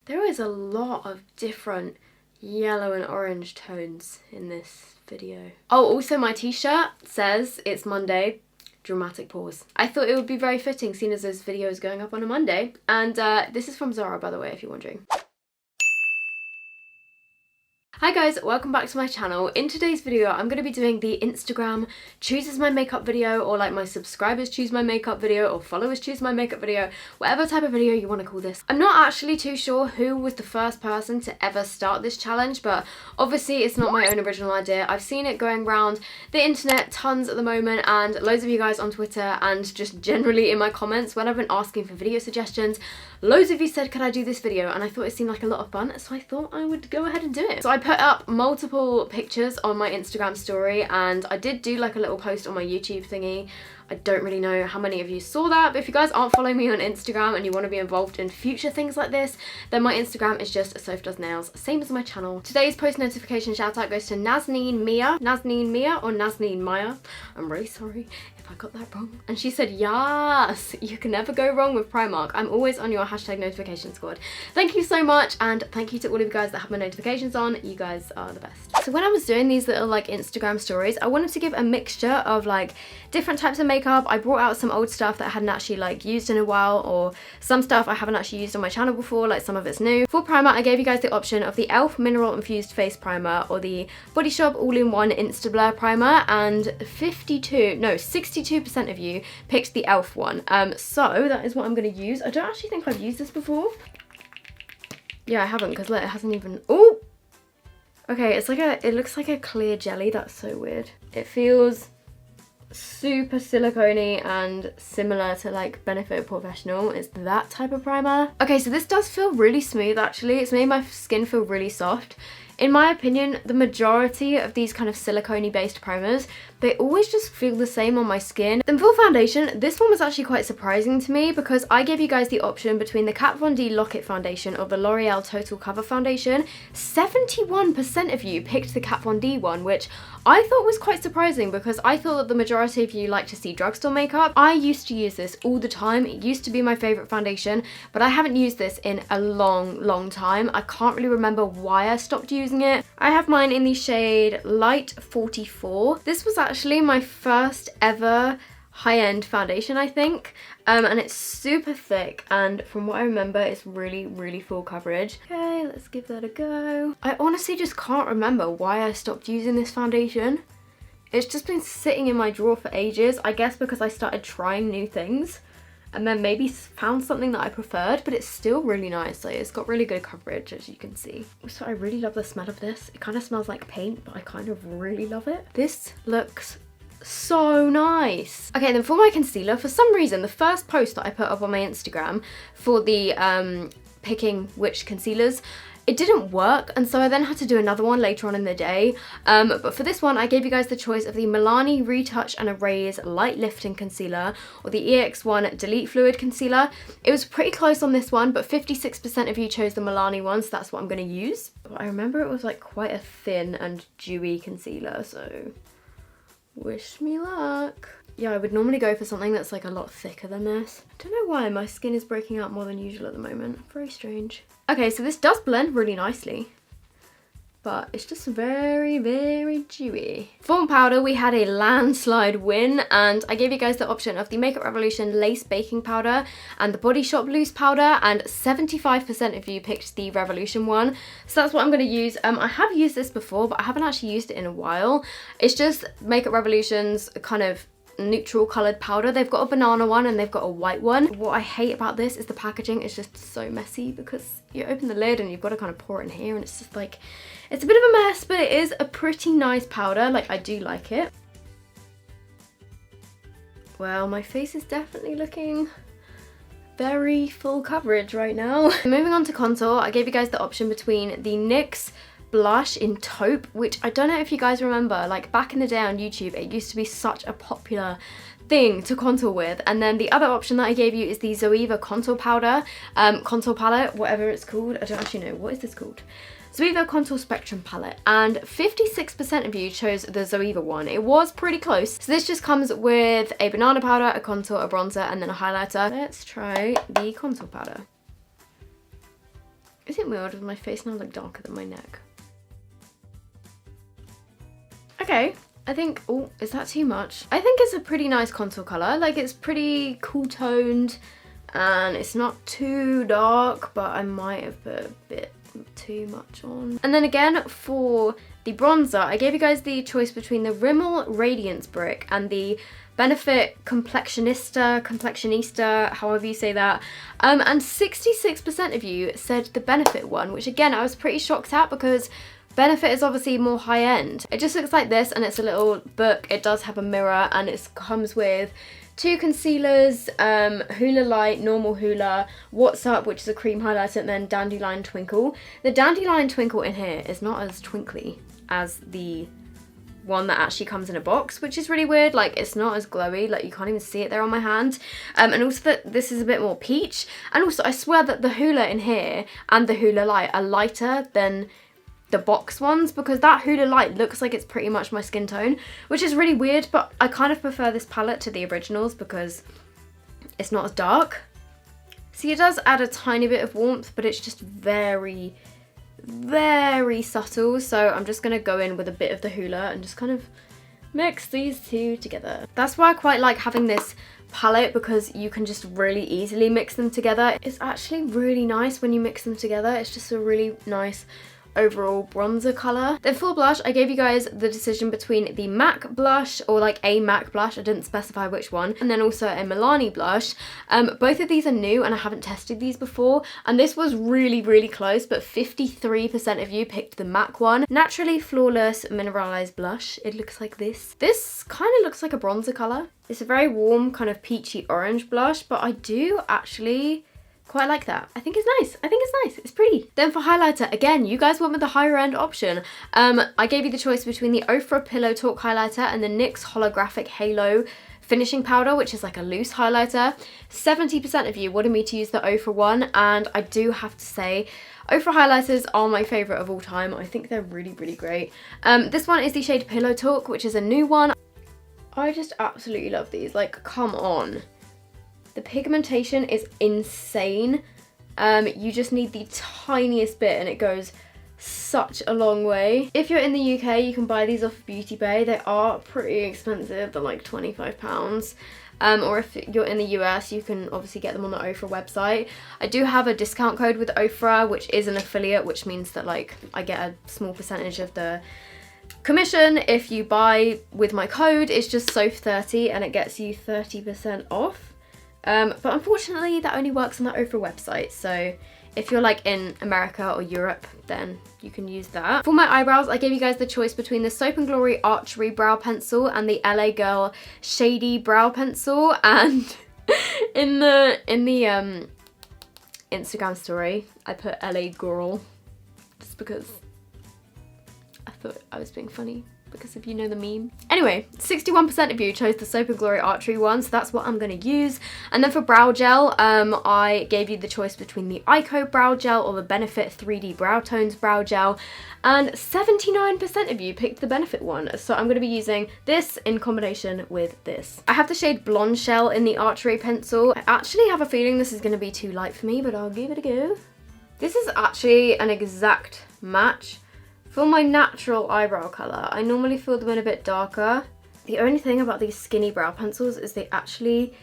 There is a lot of different yellow and orange tones in this video. Oh, also my t-shirt says it's Monday. Dramatic pause. I thought it would be very fitting seeing as this video is going up on a Monday. And this is from Zara, by the way, if you're wondering. Hi guys, welcome back to my channel. In today's video, I'm going to be doing the Instagram chooses my makeup video, or like my subscribers choose my makeup video, or followers choose my makeup video, whatever type of video you want to call this. I'm not actually too sure who was the first person to ever start this challenge, but obviously it's not my own original idea. I've seen it going around the internet tons at the moment, and loads of you guys on Twitter and just generally in my comments when I've been asking for video suggestions, loads of you said could I do this video, and I thought it seemed like a lot of fun, so I thought I would go ahead and do it. So I put up multiple pictures on my Instagram story, and I did do like a little post on my YouTube thingy. I don't really know how many of you saw that, but if you guys aren't following me on Instagram and you want to be involved in future things like this, then my Instagram is just sophdoesnails, same as my channel. Today's post notification shout out goes to Nazneen Mia or Nazneen Maya. I'm really sorry if I got that wrong. And she said, yes, you can never go wrong with Primark. I'm always on your hashtag notification squad. Thank you so much, and thank you to all of you guys that have my notifications on. You guys are the best. So when I was doing these little like Instagram stories, I wanted to give a mixture of like different types of makeup. I brought out some old stuff that I hadn't actually like used in a while, or some stuff I haven't actually used on my channel before, like some of it's new. For primer, I gave you guys the option of the e.l.f. Mineral Infused Face Primer or the Body Shop All-in-One Insta Blur Primer, and 62% of you picked the e.l.f. one. So that is what I'm going to use. I don't actually think I've used this before. Yeah, I haven't, because look, it hasn't even... Oh! Okay, it's like it looks like a clear jelly. That's so weird. It feels super silicone-y and similar to like Benefit Professional. It's that type of primer. Okay, so this does feel really smooth actually. It's made my skin feel really soft. In my opinion, the majority of these kind of silicone-y based primers, they always just feel the same on my skin. Then for foundation, this one was actually quite surprising to me because I gave you guys the option between the Kat Von D Lock-It Foundation or the L'Oreal Total Cover Foundation. 71% of you picked the Kat Von D one, which I thought was quite surprising because I thought that the majority of you like to see drugstore makeup. I used to use this all the time. It used to be my favourite foundation, but I haven't used this in a long time. I can't really remember why I stopped using it. I have mine in the shade Light 44. This was actually my first ever high-end foundation, I think, and it's super thick, and from what I remember it's really full coverage. Okay, let's give that a go. I honestly just can't remember why I stopped using this foundation. It's just been sitting in my drawer for ages, I guess because I started trying new things and then maybe found something that I preferred, but it's still really nice. Like, it's got really good coverage, as you can see. So I really love the smell of this. It kind of smells like paint, but I kind of really love it. This looks so nice. Okay, then for my concealer, for some reason, the first post that I put up on my Instagram for the picking which concealers, it didn't work, and so I then had to do another one later on in the day. But for this one, I gave you guys the choice of the Milani Retouch and Erase Light Lifting Concealer or the EX1 Delete Fluid Concealer. It was pretty close on this one, but 56% of you chose the Milani one, so that's what I'm going to use. But I remember it was like quite a thin and dewy concealer, so wish me luck. Yeah, I would normally go for something that's like a lot thicker than this. I don't know why my skin is breaking out more than usual at the moment. Very strange. Okay, so this does blend really nicely, but it's just very dewy. For powder, we had a landslide win, and I gave you guys the option of the Makeup Revolution Lace Baking Powder and the Body Shop Loose Powder, and 75% of you picked the Revolution one. So that's what I'm going to use. I have used this before, but I haven't actually used it in a while. It's just Makeup Revolution's kind of neutral coloured powder. They've got a banana one and they've got a white one. What I hate about this is the packaging is just so messy because you open the lid and you've got to kind of pour it in here, and it's just like, it's a bit of a mess, but it is a pretty nice powder. Like, I do like it. Well, my face is definitely looking very full coverage right now. Moving on to contour, I gave you guys the option between the NYX blush in Taupe, which I don't know if you guys remember, like back in the day on YouTube, it used to be such a popular thing to contour with. And then the other option that I gave you is the Zoeva contour powder, contour palette, whatever it's called. I don't actually know, what is this called? Zoeva Contour Spectrum Palette, and 56% of you chose the Zoeva one. It was pretty close. So this just comes with a banana powder, a contour, a bronzer, and then a highlighter. Let's try the contour powder. Is it weird with my face now like darker than my neck? Okay, I think, oh, is that too much? I think it's a pretty nice contour color. Like, it's pretty cool toned and it's not too dark, but I might have put a bit too much on. And then again, for the bronzer, I gave you guys the choice between the Rimmel Radiance Brick and the Benefit Complexionista, however you say that. And 66% of you said the Benefit one, which again, I was pretty shocked at because Benefit is obviously more high end. It just looks like this and it's a little book. It does have a mirror and it comes with 2 concealers, Hoola Light, Normal Hoola, What's Up, which is a cream highlighter, and then Dandelion Twinkle. The Dandelion Twinkle in here is not as twinkly as the one that actually comes in a box, which is really weird. Like, it's not as glowy, like you can't even see it there on my hand. And also that this is a bit more peach. And also I swear that the Hoola in here and the Hoola Light are lighter than the box ones, because that Hoola Light looks like it's pretty much my skin tone, which is really weird, but I kind of prefer this palette to the originals because it's not as dark. See, it does add a tiny bit of warmth, but it's just very, very subtle. So I'm just gonna go in with a bit of the Hoola and just kind of mix these two together. That's why I quite like having this palette, because you can just really easily mix them together. It's actually really nice when you mix them together. It's just a really nice overall bronzer color. Then for blush, I gave you guys the decision between the MAC blush, or like a MAC blush, I didn't specify which one, and then also a Milani blush. Both of these are new and I haven't tested these before, and this was really, really close, but 53% of you picked the MAC one. Naturally Flawless Mineralized Blush. It looks like this. This kind of looks like a bronzer color. It's a very warm kind of peachy orange blush, but I do actually quite like that. I think it's nice. I think it's nice. It's pretty. Then for highlighter, again, you guys went with the higher end option. I gave you the choice between the Ofra Pillow Talk highlighter and the NYX Holographic Halo finishing powder, which is like a loose highlighter. 70% of you wanted me to use the Ofra one, and I do have to say, Ofra highlighters are my favourite of all time. I think they're really, really great. This one is the shade Pillow Talk, which is a new one. I just absolutely love these. Like, come on. The pigmentation is insane. You just need the tiniest bit and it goes such a long way. If you're in the UK, you can buy these off of Beauty Bay. They are pretty expensive. They're like £25. Or if you're in the US, you can obviously get them on the Ofra website. I do have a discount code with Ofra, which is an affiliate, which means that like I get a small percentage of the commission if you buy with my code. It's just SOPH30 and it gets you 30% off. But unfortunately that only works on the Ofra website, so if you're like in America or Europe, then you can use that. For my eyebrows, I gave you guys the choice between the Soap & Glory Archery Brow Pencil and the LA Girl Shady Brow Pencil, and in the Instagram story I put LA Girl just because I thought I was being funny, because if you know the meme. Anyway, 61% of you chose the Soap & Glory Archery one, so that's what I'm going to use. And then for brow gel, I gave you the choice between the Ico Brow Gel or the Benefit 3D Brow Tones Brow Gel, and 79% of you picked the Benefit one, so I'm going to be using this in combination with this. I have the shade Blonde Shell in the Archery Pencil. I actually have a feeling this is going to be too light for me, but I'll give it a go. This is actually an exact match for my natural eyebrow colour. I normally fill them in a bit darker. The only thing about these skinny brow pencils is they actually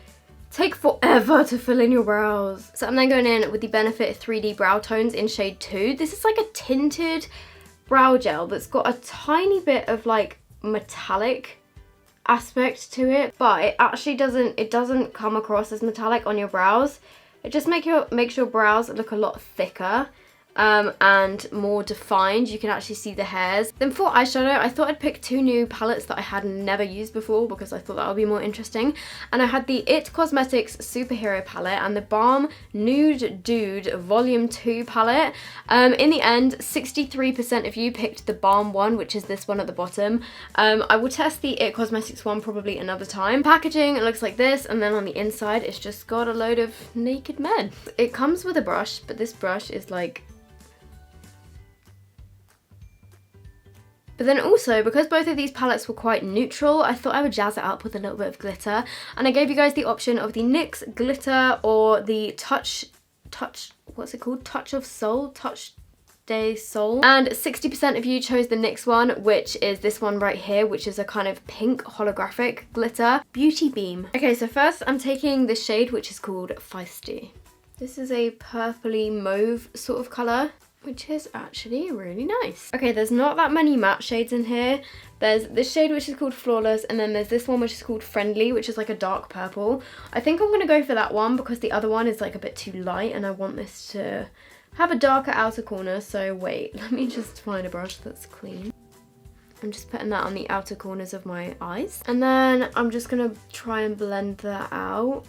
take forever to fill in your brows. So I'm then going in with the Benefit 3D Brow Tones in shade 2. This is like a tinted brow gel that's got a tiny bit of like metallic aspect to it, but it actually doesn't come across as metallic on your brows. It just makes your brows look a lot thicker. And more defined. You can actually see the hairs. Then for eyeshadow, I thought I'd pick 2 new palettes that I had never used before because I thought that would be more interesting. And I had the IT Cosmetics Superhero palette and the Balm Nude Dude Volume 2 palette. In the end, 63% of you picked the Balm one, which is this one at the bottom. I will test the IT Cosmetics one probably another time. Packaging, it looks like this, and then on the inside, it's just got a load of naked men. It comes with a brush, but this brush is like... But then also, because both of these palettes were quite neutral, I thought I would jazz it up with a little bit of glitter. And I gave you guys the option of the NYX Glitter or the Touch what's it called? Touch of Soul, Touch Day Soul. And 60% of you chose the NYX one, which is this one right here, which is a kind of pink holographic glitter beauty beam. Okay, so first I'm taking this shade, which is called Feisty. This is a purpley mauve sort of colour, which is actually really nice. Okay, there's not that many matte shades in here. There's this shade which is called Flawless, and then there's this one which is called Friendly, which is like a dark purple. I think I'm gonna go for that one because the other one is like a bit too light and I want this to have a darker outer corner. So wait, let me just find a brush that's clean. I'm just putting that on the outer corners of my eyes. And then I'm just gonna try and blend that out.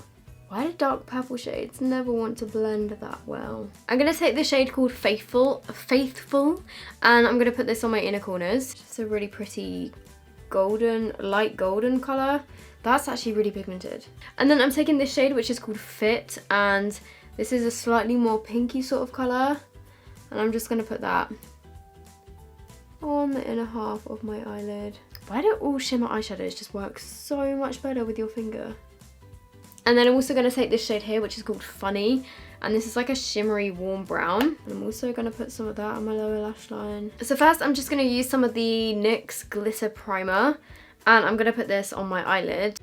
Why do dark purple shades never want to blend that well? I'm going to take the shade called Faithful, and I'm going to put this on my inner corners. Just a really pretty golden, light golden colour. That's actually really pigmented. And then I'm taking this shade which is called Fit, and this is a slightly more pinky sort of colour. And I'm just going to put that on the inner half of my eyelid. Why do all shimmer eyeshadows just work so much better with your finger? And then I'm also going to take this shade here, which is called Funny. And this is like a shimmery warm brown. And I'm also going to put some of that on my lower lash line. So first I'm just going to use some of the NYX Glitter Primer. And I'm going to put this on my eyelid.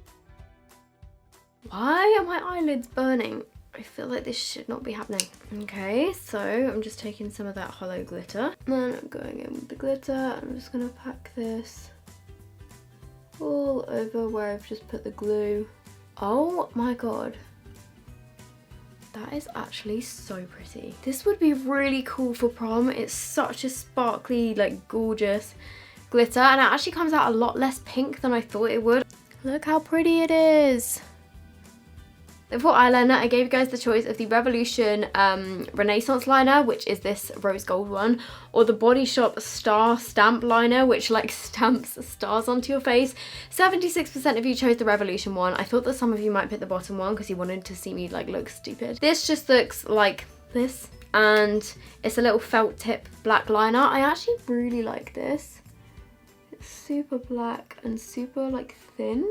Why are my eyelids burning? I feel like this should not be happening. Okay, so I'm just taking some of that hollow glitter. And then I'm going in with the glitter. I'm just going to pack this all over where I've just put the glue. Oh my god, that is actually so pretty. This would be really cool for prom. It's such a sparkly, like gorgeous glitter, and it actually comes out a lot less pink than I thought it would. Look how pretty it is. For eyeliner, I gave you guys the choice of the Revolution Renaissance liner, which is this rose gold one, or the Body Shop Star Stamp liner, which like stamps stars onto your face. 76% of you chose the Revolution one. I thought that some of you might pick the bottom one because you wanted to see me like look stupid. This just looks like this, and it's a little felt tip black liner. I actually really like this. It's super black and super like thin.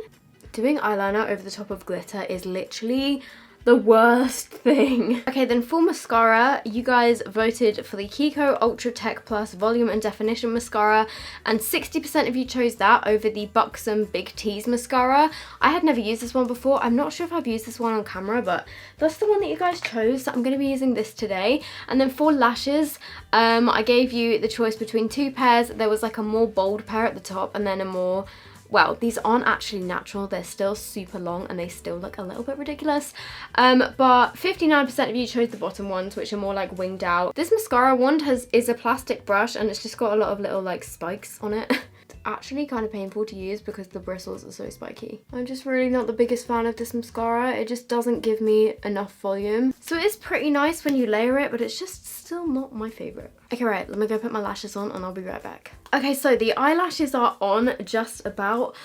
Doing eyeliner over the top of glitter is literally the worst thing. Okay, then for mascara, you guys voted for the Kiko Ultra Tech Plus Volume and Definition Mascara, and 60% of you chose that over the Buxom Big T's mascara. I had never used this one before. I'm not sure if I've used this one on camera, but that's the one that you guys chose, so I'm going to be using this today. And then for lashes, I gave you the choice between two pairs. There was like a more bold pair at the top, and then a more... well, these aren't actually natural, they're still super long and they still look a little bit ridiculous. But 59% of you chose the bottom ones, which are more like winged out. This mascara wand is a plastic brush, and it's just got a lot of little like spikes on it. It's actually kind of painful to use because the bristles are so spiky. I'm just really not the biggest fan of this mascara. It just doesn't give me enough volume. So it is pretty nice when you layer it, but it's just still not my favourite. Okay, right, let me go put my lashes on and I'll be right back. Okay, so the eyelashes are on just about.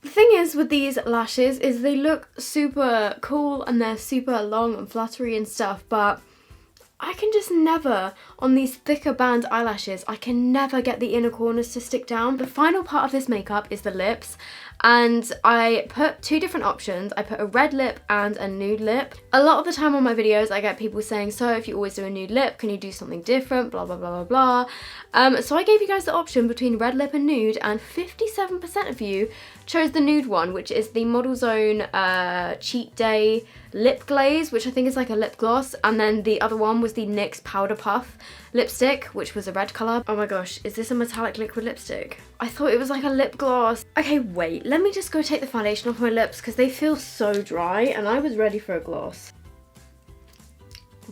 The thing is with these lashes is they look super cool and they're super long and fluttery and stuff, but I can just never, on these thicker band eyelashes, I can never get the inner corners to stick down. The final part of this makeup is the lips, and I put two different options. I put a red lip and a nude lip. A lot of the time on my videos I get people saying, so if you always do a nude lip, can you do something different, blah blah blah blah blah. So I gave you guys the option between red lip and nude, and 57% of you chose the nude one, which is the Model Zone Cheat Day lip glaze, which I think is like a lip gloss, and then the other one was the NYX Powder Puff lipstick, which was a red colour. Oh my gosh, is this a metallic liquid lipstick? I thought it was like a lip gloss. Okay, wait, let me just go take the foundation off my lips because they feel so dry and I was ready for a gloss.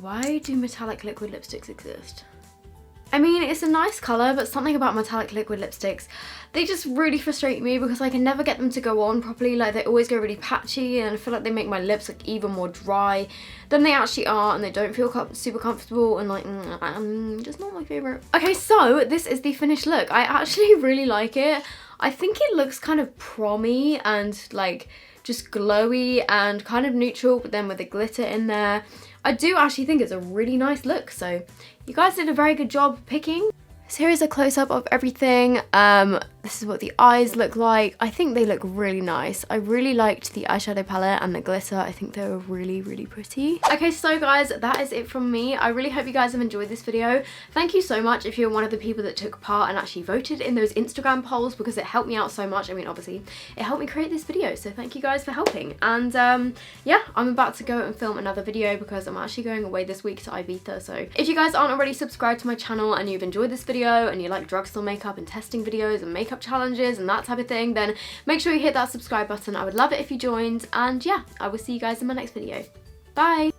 Why do metallic liquid lipsticks exist? I mean, it's a nice colour, but something about metallic liquid lipsticks, they just really frustrate me because I can never get them to go on properly. Like, they always go really patchy, and I feel like they make my lips look even more dry than they actually are, and they don't feel super comfortable, and like, just not my favourite. Okay, so this is the finished look. I actually really like it. I think it looks kind of prom-y and like just glowy and kind of neutral, but then with the glitter in there. I do actually think it's a really nice look, so you guys did a very good job picking. So here is a close-up of everything. This is what the eyes look like. I think they look really nice. I really liked the eyeshadow palette and the glitter. I think they were really, really pretty. Okay, so guys, that is it from me. I really hope you guys have enjoyed this video. Thank you so much if you're one of the people that took part and actually voted in those Instagram polls, because it helped me out so much. I mean, obviously, it helped me create this video, so thank you guys for helping. And yeah, I'm about to go and film another video because I'm actually going away this week to Ibiza. So if you guys aren't already subscribed to my channel and you've enjoyed this video and you like drugstore makeup and testing videos and makeup challenges and that type of thing, then make sure you hit that subscribe button. I would love it if you joined, and yeah, I will see you guys in my next video. Bye!